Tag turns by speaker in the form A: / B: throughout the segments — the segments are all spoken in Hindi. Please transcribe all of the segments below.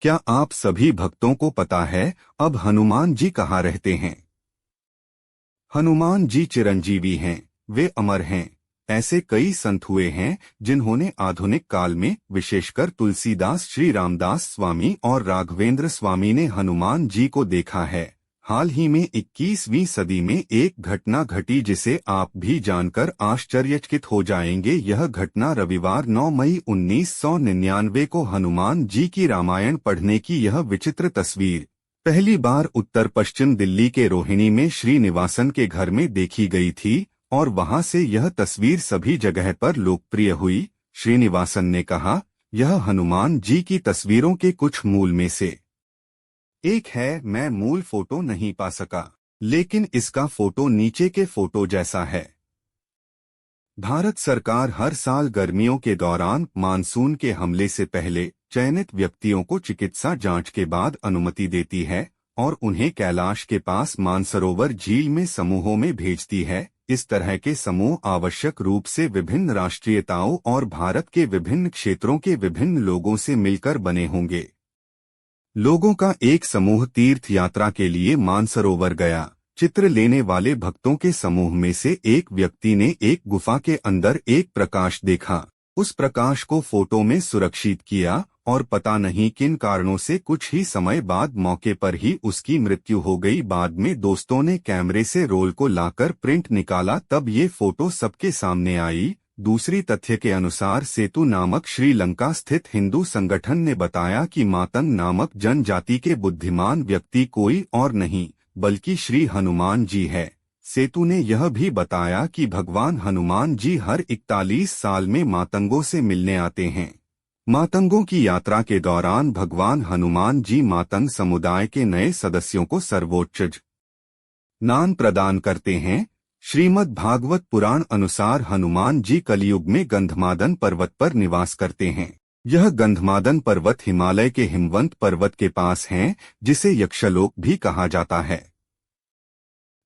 A: क्या आप सभी भक्तों को पता है अब हनुमान जी कहाँ रहते हैं? हनुमान जी चिरंजीवी हैं, वे अमर हैं। ऐसे कई संत हुए हैं जिन्होंने आधुनिक काल में विशेषकर तुलसीदास, श्री रामदास स्वामी और राघवेंद्र स्वामी ने हनुमान जी को देखा है। हाल ही में 21वीं सदी में एक घटना घटी जिसे आप भी जानकर आश्चर्यचकित हो जाएंगे। यह घटना रविवार 9 मई 1999 को हनुमान जी की रामायण पढ़ने की यह विचित्र तस्वीर पहली बार उत्तर पश्चिम दिल्ली के रोहिणी में श्रीनिवासन के घर में देखी गई थी और वहां से यह तस्वीर सभी जगह पर लोकप्रिय हुई। श्रीनिवासन ने कहा, यह हनुमान जी की तस्वीरों के कुछ मूल में से एक है। मैं मूल फोटो नहीं पा सका, लेकिन इसका फोटो नीचे के फोटो जैसा है। भारत सरकार हर साल गर्मियों के दौरान मानसून के हमले से पहले चयनित व्यक्तियों को चिकित्सा जांच के बाद अनुमति देती है और उन्हें कैलाश के पास मानसरोवर झील में समूहों में भेजती है। इस तरह के समूह आवश्यक रूप से विभिन्न राष्ट्रीयताओं और भारत के विभिन्न क्षेत्रों के विभिन्न लोगों से मिलकर बने होंगे। लोगों का एक समूह तीर्थ यात्रा के लिए मानसरोवर गया। चित्र लेने वाले भक्तों के समूह में से एक व्यक्ति ने एक गुफा के अंदर एक प्रकाश देखा। उस प्रकाश को फोटो में सुरक्षित किया और पता नहीं किन कारणों से कुछ ही समय बाद मौके पर ही उसकी मृत्यु हो गई। बाद में दोस्तों ने कैमरे से रोल को लाकर प्रिंट निकाला, तब ये फोटो सबके सामने आई। दूसरी तथ्य के अनुसार सेतु नामक श्रीलंका स्थित हिंदू संगठन ने बताया कि मातंग नामक जनजाति के बुद्धिमान व्यक्ति कोई और नहीं बल्कि श्री हनुमान जी है। सेतु ने यह भी बताया कि भगवान हनुमान जी हर 41 साल में मातंगों से मिलने आते हैं। मातंगों की यात्रा के दौरान भगवान हनुमान जी मातंग समुदाय के नए सदस्यों को सर्वोच्च ज्ञान प्रदान करते हैं। श्रीमद् भागवत पुराण अनुसार हनुमान जी कलयुग में गंधमादन पर्वत पर निवास करते हैं। यह गंधमादन पर्वत हिमालय के हिमवंत पर्वत के पास है, जिसे यक्षलोक भी कहा जाता है।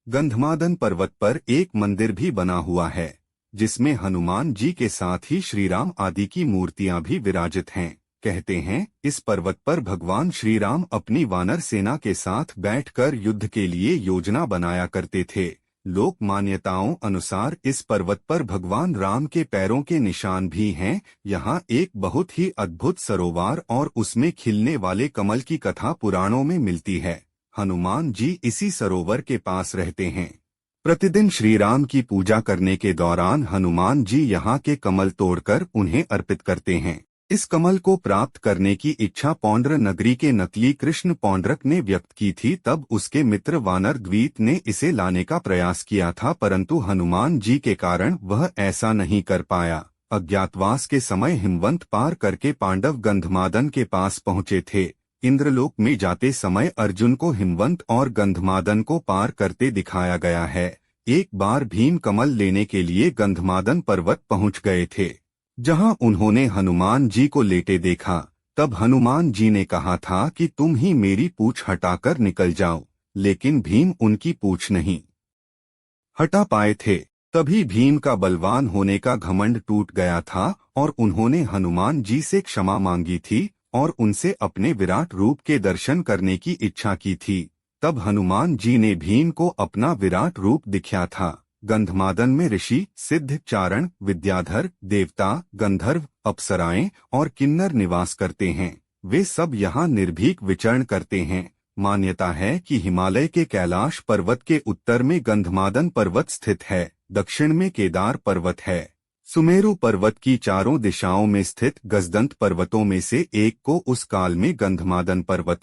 A: गंधमादन पर्वत पर एक मंदिर भी बना हुआ है, जिसमें हनुमान जी के साथ ही श्रीराम आदि की मूर्तियां भी विराजित हैं। कहते हैं इस पर्वत पर भगवान श्रीराम अपनी वानर सेना के साथ बैठकर युद्ध के लिए योजना बनाया करते थे। लोक मान्यताओं अनुसार इस पर्वत पर भगवान राम के पैरों के निशान भी हैं। यहाँ एक बहुत ही अद्भुत सरोवर और उसमें खिलने वाले कमल की कथा पुराणों में मिलती है। हनुमान जी इसी सरोवर के पास रहते हैं। प्रतिदिन श्रीराम की पूजा करने के दौरान हनुमान जी यहाँ के कमल तोड़कर उन्हें अर्पित करते हैं। इस कमल को प्राप्त करने की इच्छा पौंड्र नगरी के नकली कृष्ण पौंड्रक ने व्यक्त की थी। तब उसके मित्र वानर द्वीत ने इसे लाने का प्रयास किया था, परंतु हनुमान जी के कारण वह ऐसा नहीं कर पाया। अज्ञातवास के समय हिमवंत पार करके पांडव गंधमादन के पास पहुंचे थे। इंद्रलोक में जाते समय अर्जुन को हिमवंत और गंधमादन को पार करते दिखाया गया है। एक बार भीम कमल लेने के लिए गंधमादन पर्वत पहुंच गए थे, जहां उन्होंने हनुमान जी को लेटे देखा। तब हनुमान जी ने कहा था कि तुम ही मेरी पूंछ हटाकर निकल जाओ, लेकिन भीम उनकी पूंछ नहीं हटा पाए थे। तभी भीम का बलवान होने का घमंड टूट गया था और उन्होंने हनुमान जी से क्षमा मांगी थी और उनसे अपने विराट रूप के दर्शन करने की इच्छा की थी। तब हनुमान जी ने भीम को अपना विराट रूप दिखाया था। गंधमादन में ऋषि, सिद्ध, चारण, विद्याधर, देवता, गंधर्व, अप्सराएं और किन्नर निवास करते हैं। वे सब यहाँ निर्भीक विचरण करते हैं। मान्यता है कि हिमालय के कैलाश पर्वत के उत्तर में गंधमादन पर्वत स्थित है, दक्षिण में केदार पर्वत है। सुमेरु पर्वत की चारों दिशाओं में स्थित गजदंत पर्वतों में से एक को उस काल में गंधमादन पर्वत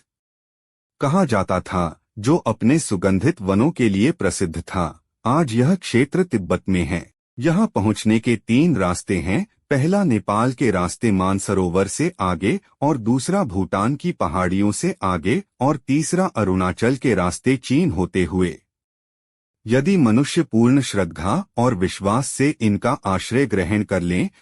A: कहा जाता था, जो अपने सुगंधित वनों के लिए प्रसिद्ध था। आज यह क्षेत्र तिब्बत में है। यहाँ पहुँचने के 3 रास्ते हैं। पहला नेपाल के रास्ते मानसरोवर से आगे और दूसरा भूटान की पहाड़ियों से आगे और तीसरा अरुणाचल के रास्ते चीन होते हुए। यदि मनुष्य पूर्ण श्रद्धा और विश्वास से इनका आश्रय ग्रहण कर लें